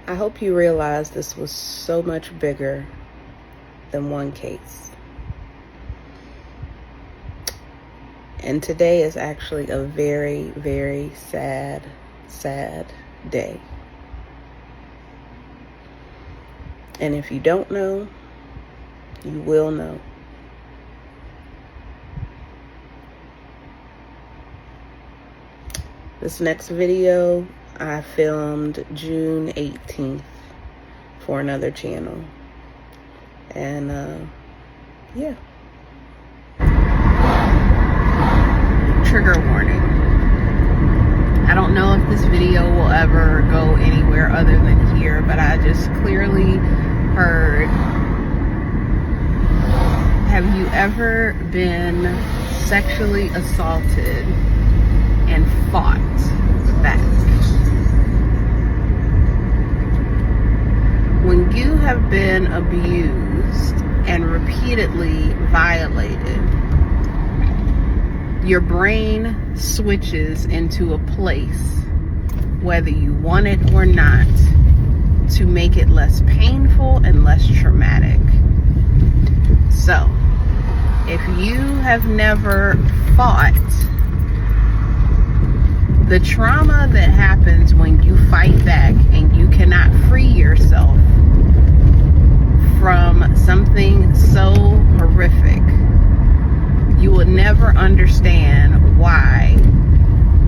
I hope you realize this was so much bigger than one case. And today is actually a very, very sad day. And if you don't know, you will know. This next video I filmed June 18th for another channel. And yeah. Trigger warning. I don't know if this video will ever go anywhere other than here, but I just clearly heard, have you ever been sexually assaulted and fought back? When you have been abused and repeatedly violated, your brain switches into a place, whether you want it or not, to make it less painful and less traumatic. So, if you have never fought, the trauma that happens when you fight back and you cannot free yourself from something so horrific, you will never understand why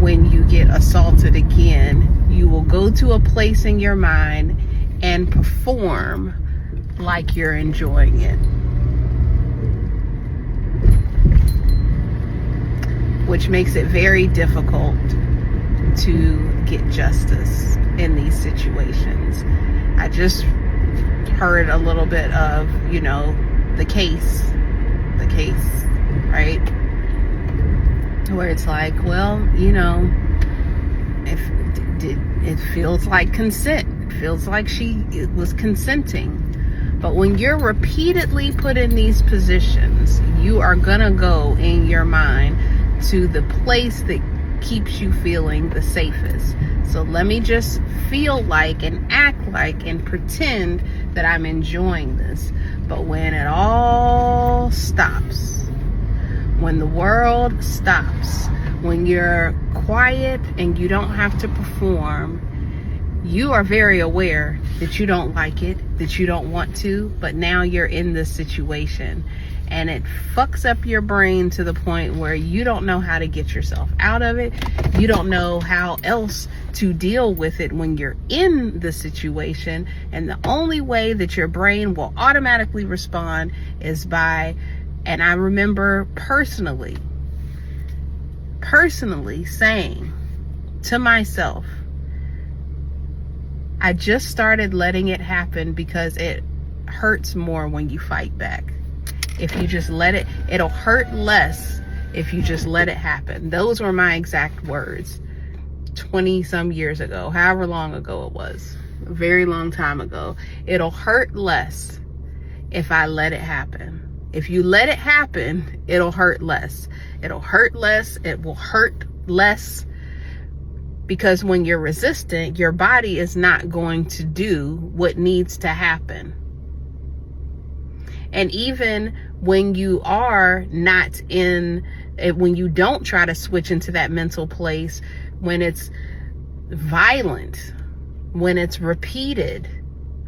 when you get assaulted again, you will go to a place in your mind and perform like you're enjoying it. Which makes it very difficult to get justice in these situations. I just heard a little bit of, the case, right? Where it's like, well, if it feels like consent. It feels like she was consenting. But when you're repeatedly put in these positions, you are gonna go in your mind to the place that keeps you feeling the safest. So let me just feel like and act like and pretend that I'm enjoying this. But when it all stops, when the world stops, when you're quiet and you don't have to perform, you are very aware that you don't like it, that you don't want to, but now you're in this situation. And it fucks up your brain to the point where you don't know how to get yourself out of it. You don't know how else to deal with it when you're in the situation. And the only way that your brain will automatically respond is by, and I remember personally saying to myself, I just started letting it happen because it hurts more when you fight back. If you just let it, it'll hurt less if you just let it happen. Those were my exact words 20 some years ago, however long ago it was, a very long time ago. It'll hurt less if I let it happen. If you let it happen, it'll hurt less. It'll hurt less. It will hurt less. Because when you're resistant, your body is not going to do what needs to happen. And even when you are not when you don't try to switch into that mental place, when it's violent, when it's repeated,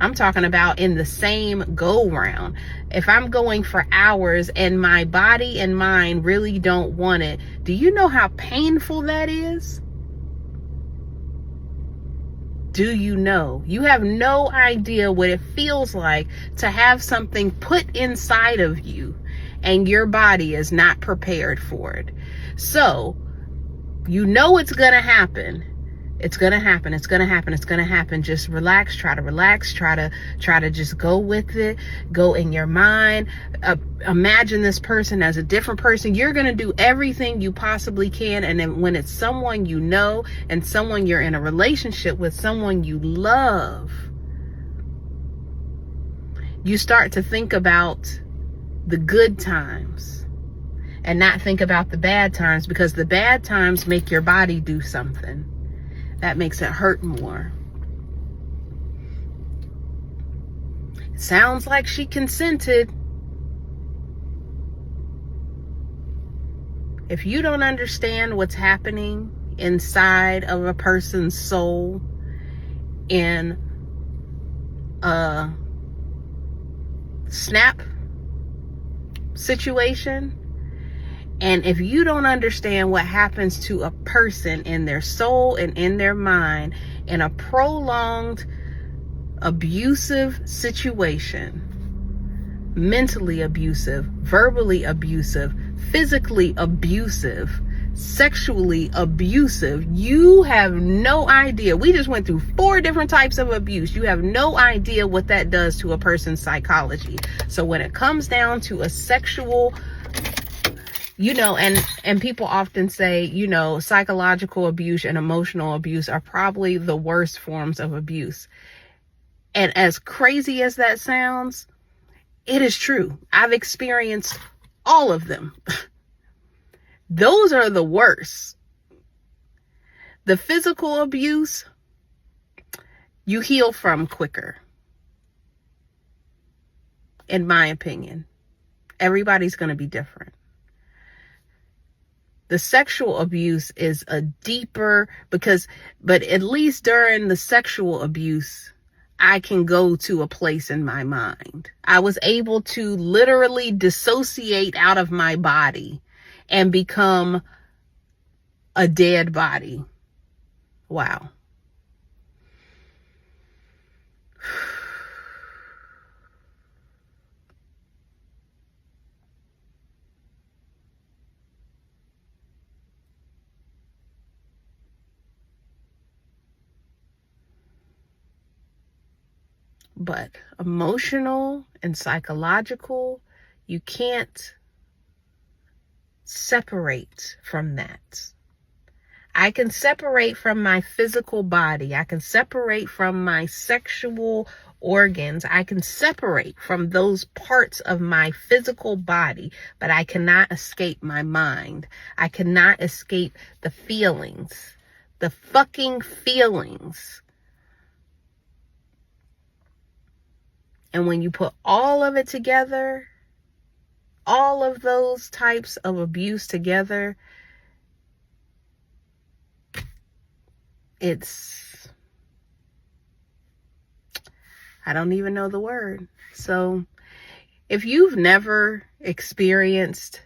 I'm talking about in the same go round. If I'm going for hours and my body and mind really don't want it, do you know how painful that is? Do you know? You have no idea what it feels like to have something put inside of you and your body is not prepared for it. So, you know it's gonna happen. It's gonna happen. It's gonna happen. It's gonna happen. Just relax. Try to relax. Try to just go with it. Go in your mind. Imagine this person as a different person. You're gonna do everything you possibly can. And then when it's someone you know and someone you're in a relationship with, someone you love, you start to think about the good times and not think about the bad times, because the bad times make your body do something that makes it hurt more. sounds like she consented. If you don't understand what's happening inside of a person's soul in a snap situation, and if you don't understand what happens to a person in their soul and in their mind in a prolonged abusive situation, mentally abusive, verbally abusive, physically abusive, sexually abusive, you have no idea. We just went through 4 different types of abuse. You have no idea what that does to a person's psychology. So when it comes down to a sexual, and people often say, psychological abuse and emotional abuse are probably the worst forms of abuse. And as crazy as that sounds, it is true. I've experienced all of them. Those are the worst. The physical abuse, you heal from quicker. In my opinion. Everybody's going to be different. The sexual abuse is a deeper, but at least during the sexual abuse, I can go to a place in my mind. I was able to literally dissociate out of my body and become a dead body. Wow. But emotional and psychological, you can't separate from that. I can separate from my physical body. I can separate from my sexual organs. I can separate from those parts of my physical body, but I cannot escape my mind. I cannot escape the feelings, the fucking feelings. And when you put all of it together, all of those types of abuse together, I don't even know the word. So if you've never experienced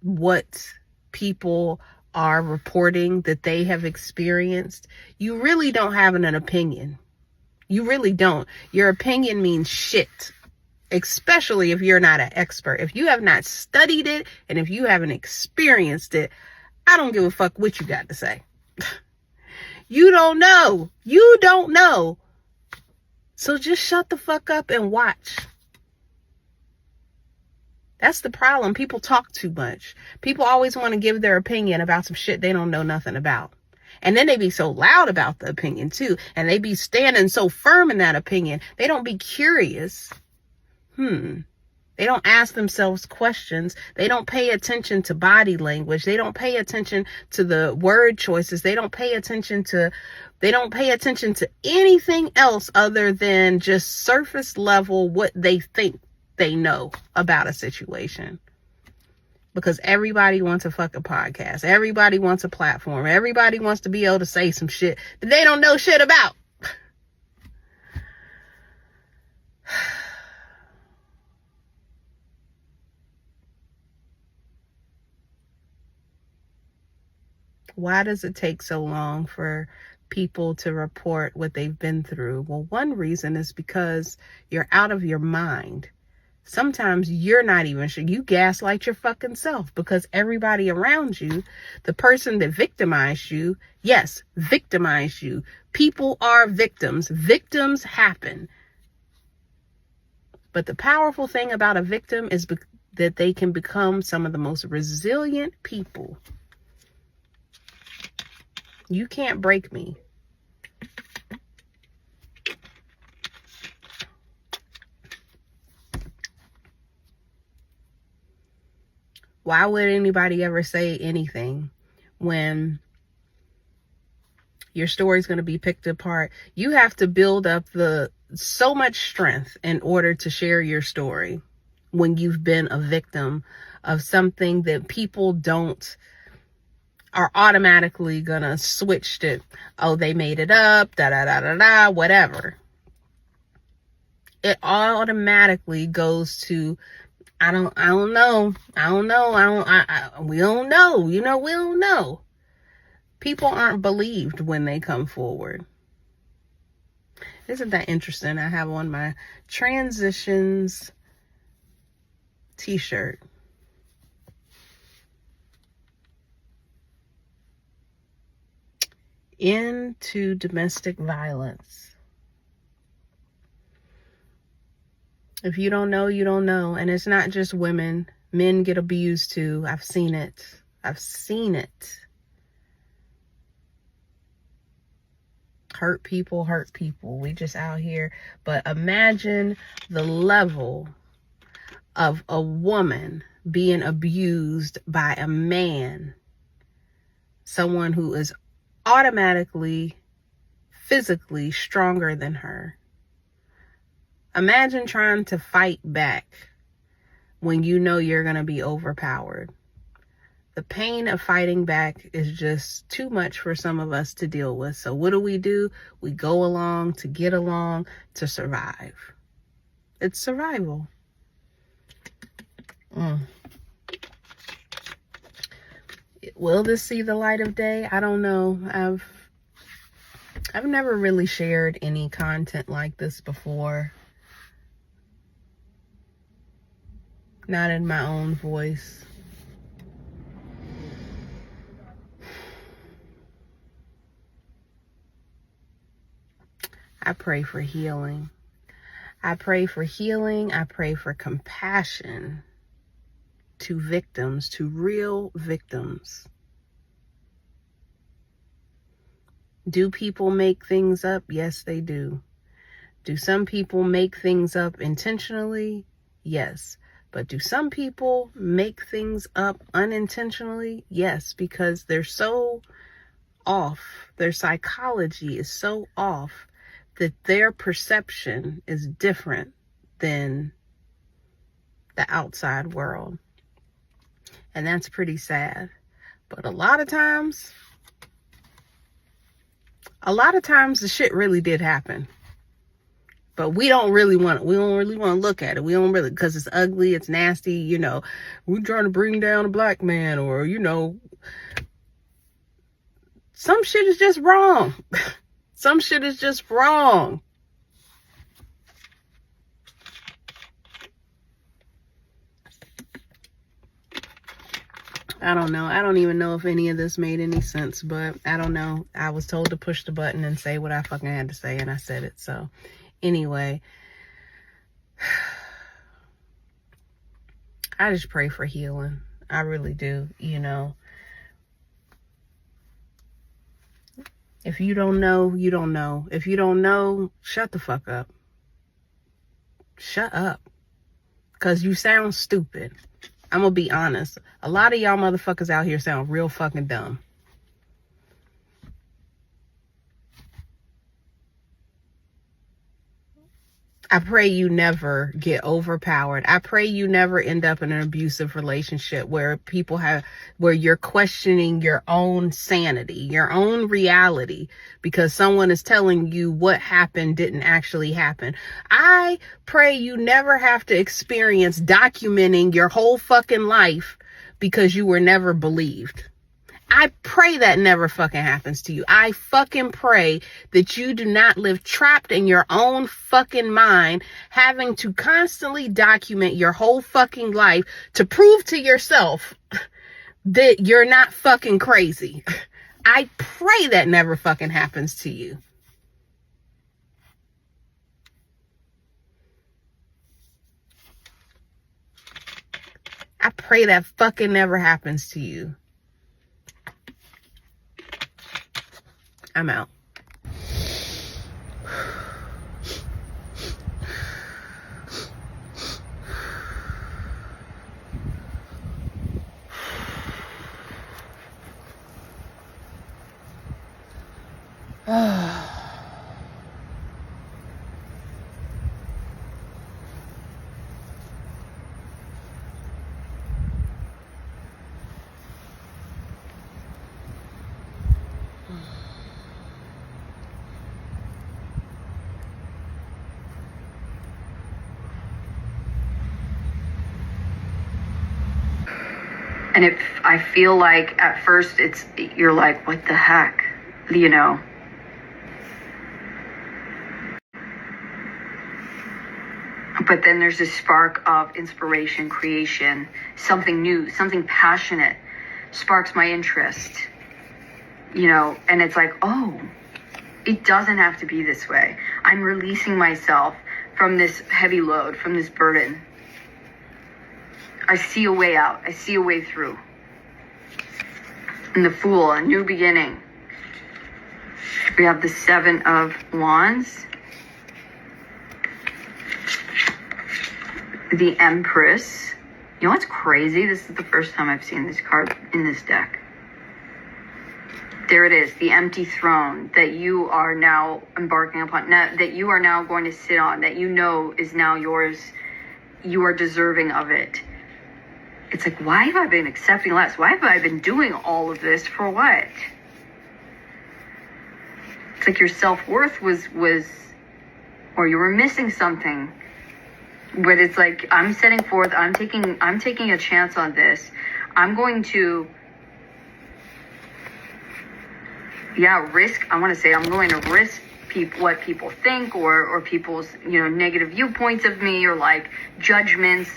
what people are reporting that they have experienced, you really don't have an opinion. You really don't. Your opinion means shit, especially if you're not an expert. If you have not studied it and if you haven't experienced it, I don't give a fuck what you got to say. You don't know. You don't know. So just shut the fuck up and watch. That's the problem. People talk too much. People always want to give their opinion about some shit they don't know nothing about. And then they be so loud about the opinion too. And they be standing so firm in that opinion. They don't be curious. They don't ask themselves questions. They don't pay attention to body language. They don't pay attention to the word choices. They don't pay attention to anything else other than just surface level what they think they know about a situation. Because everybody wants a fucking podcast. Everybody wants a platform. Everybody wants to be able to say some shit that they don't know shit about. Why does it take so long for people to report what they've been through? Well, one reason is because you're out of your mind. Sometimes you're not even sure. You gaslight your fucking self because everybody around you, the person that victimized you, yes, victimized you. People are victims. Victims happen. But the powerful thing about a victim is that they can become some of the most resilient people. You can't break me. Why would anybody ever say anything when Your story's going to be picked apart. You have to build up so much strength in order to share your story when you've been a victim of something that people are automatically gonna switch to, oh, they made it up, da da da da da, whatever. It automatically goes to, we don't know. We don't know. People aren't believed when they come forward. Isn't that interesting? I have on my transitions t-shirt. Into domestic violence. If you don't know, you don't know. And it's not just women. Men get abused too. I've seen it. Hurt people. We just out here. But imagine the level of a woman being abused by a man. Someone who is automatically, physically stronger than her. Imagine trying to fight back when you know you're going to be overpowered. The pain of fighting back is just too much for some of us to deal with. So what do? We go along to get along to survive. It's survival. Will this see the light of day? I don't know. I've never really shared any content like this before. Not in my own voice. I pray for healing. I pray for compassion to victims, to real victims. Do people make things up? Yes, they do. Do some people make things up intentionally? Yes. But do some people make things up unintentionally? Yes, because they're so off. Their psychology is so off that their perception is different than the outside world. And that's pretty sad. But a lot of times the shit really did happen. But we don't really want to look at it. We don't really, because it's ugly, it's nasty, we're trying to bring down a black man, or, some shit is just wrong. Some shit is just wrong. I don't know. I don't even know if any of this made any sense, but I don't know. I was told to push the button and say what I fucking had to say, and I said it. So anyway, I just pray for healing. I really do, If you don't know, you don't know. If you don't know, shut the fuck up. Shut up. Because you sound stupid. I'm going to be honest. A lot of y'all motherfuckers out here sound real fucking dumb. I pray you never get overpowered. I pray you never end up in an abusive relationship where you're questioning your own sanity, your own reality, because someone is telling you what happened didn't actually happen. I pray you never have to experience documenting your whole fucking life because you were never believed. I pray that never fucking happens to you. I fucking pray that you do not live trapped in your own fucking mind, having to constantly document your whole fucking life to prove to yourself that you're not fucking crazy. I pray that never fucking happens to you. I pray that fucking never happens to you. I'm out. And if I feel like at first you're like, what the heck, you know? But then there's this spark of inspiration, creation, something new, something passionate sparks my interest, you know, and it's like, oh, it doesn't have to be this way. I'm releasing myself from this heavy load, from this burden. I see a way out. I see a way through. And the Fool, a new beginning. We have the Seven of Wands. The Empress. You know what's crazy? This is the first time I've seen this card in this deck. There it is, the empty throne that you are now embarking upon, that you are now going to sit on, that you know is now yours. You are deserving of it. It's like, why have I been accepting less? Why have I been doing all of this for what? It's like your self-worth was, or you were missing something. But it's like, I'm setting forth, I'm taking a chance on this. I'm going to, risk, I'm going to risk what people think or people's, you know, negative viewpoints of me or like judgments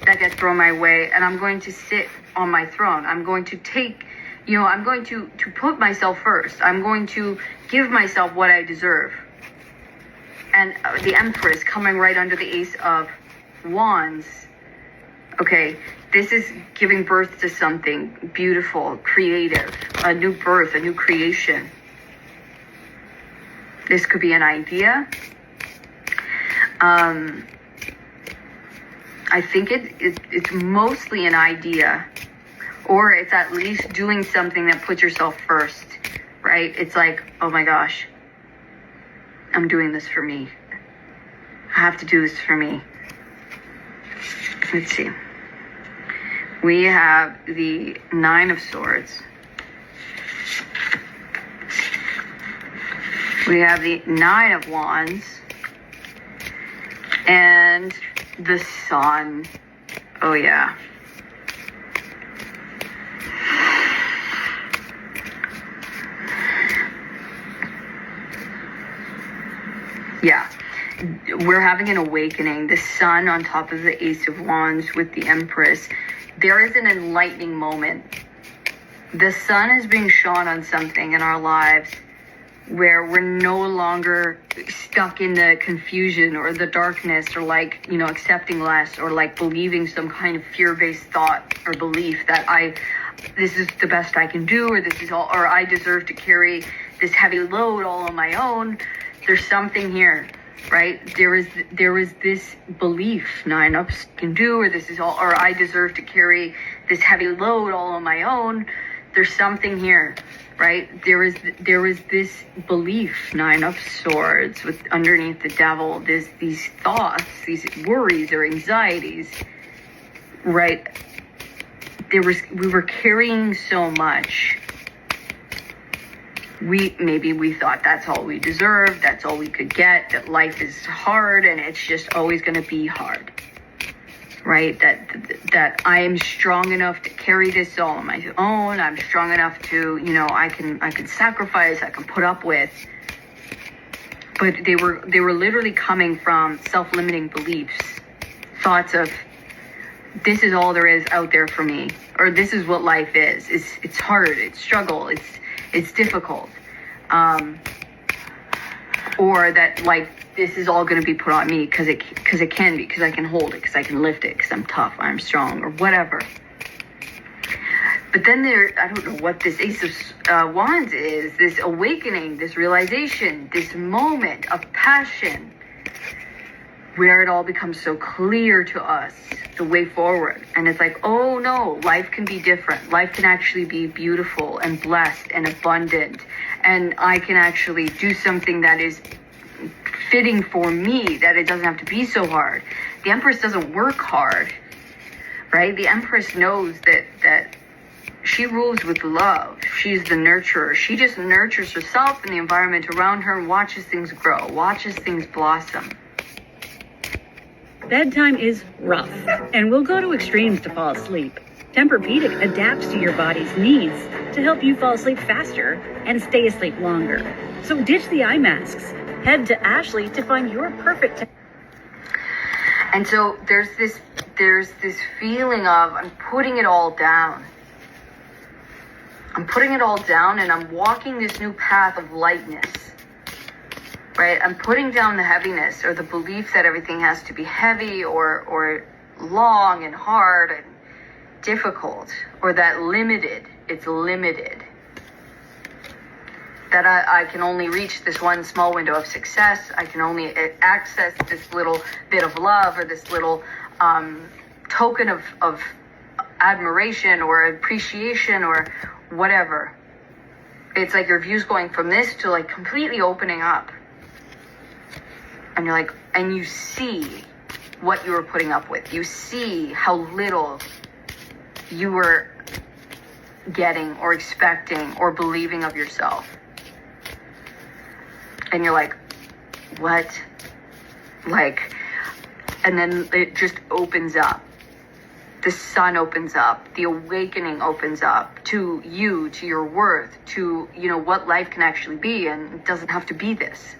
that get thrown my way. And I'm going to sit on my throne. I'm going to take, you know, I'm going to put myself first. I'm going to give myself what I deserve. And the Empress coming right under the Ace of Wands. Okay, this is giving birth to something beautiful, creative, a new birth, a new creation. This could be an idea. I think it's mostly an idea, or it's at least doing something that puts yourself first, right? It's like, oh my gosh, I'm doing this for me. I have to do this for me. Let's see. We have the Nine of Swords. We have the Nine of Wands. And the Sun. Oh, yeah. Yeah. We're having an awakening. The Sun on top of the Ace of Wands with the Empress. There is an enlightening moment. The sun is being shone on something in our lives where we're no longer stuck in the confusion or the darkness or like, you know, accepting less or like believing some kind of fear-based thought or belief that this is the best I can do, or this is all, or I deserve to carry this heavy load all on my own. There's something here. Right? There is this belief, Nine Ups can do, or this is all, or I deserve to carry this heavy load all on my own. There's something here, right? There is this belief, Nine of Swords, with underneath the Devil. There's these thoughts, these worries or anxieties, right? We were carrying so much. We thought that's all we deserved, that's all we could get, that life is hard and it's just always going to be hard, right? That I am strong enough to carry this all on my own. I'm strong enough to, you know, I can sacrifice, I can put up with. But they were literally coming from self-limiting beliefs, thoughts of, this is all there is out there for me, or this is what life is. It's hard, it's struggle, it's difficult, or that like this is all going to be put on me because it can be, because I can hold it, because I can lift it, because I'm tough, I'm strong, or whatever. But then I don't know what this Ace of Wands is, this awakening, this realization, this moment of passion, where it all becomes so clear to us, the way forward. And it's like, oh no, life can be different. Life can actually be beautiful and blessed and abundant. And I can actually do something that is fitting for me, that it doesn't have to be so hard. The Empress doesn't work hard, right? The Empress knows that she rules with love. She's the nurturer. She just nurtures herself and the environment around her and watches things grow, watches things blossom. Bedtime is rough, and we'll go to extremes to fall asleep. Tempur-Pedic adapts to your body's needs to help you fall asleep faster and stay asleep longer. So ditch the eye masks. Head to Ashley to find your perfect. And so there's this feeling of, I'm putting it all down. I'm putting it all down and I'm walking this new path of lightness. Right? I'm putting down the heaviness or the belief that everything has to be heavy or long and hard and difficult, or that it's limited. That I can only reach this one small window of success. I can only access this little bit of love or this little token of admiration or appreciation or whatever. It's like your view's going from this to like completely opening up. And you're like, and you see what you were putting up with. You see how little you were getting or expecting or believing of yourself. And you're like, what? Like, and then it just opens up. The sun opens up. The awakening opens up to you, to your worth, to, what life can actually be. And it doesn't have to be this.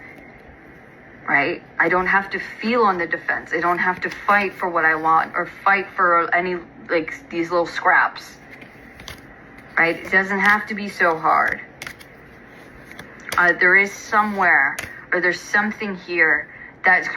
Right? I don't have to feel on the defense. I don't have to fight for what I want or fight for any, these little scraps. Right? It doesn't have to be so hard. There is somewhere, or there's something here that's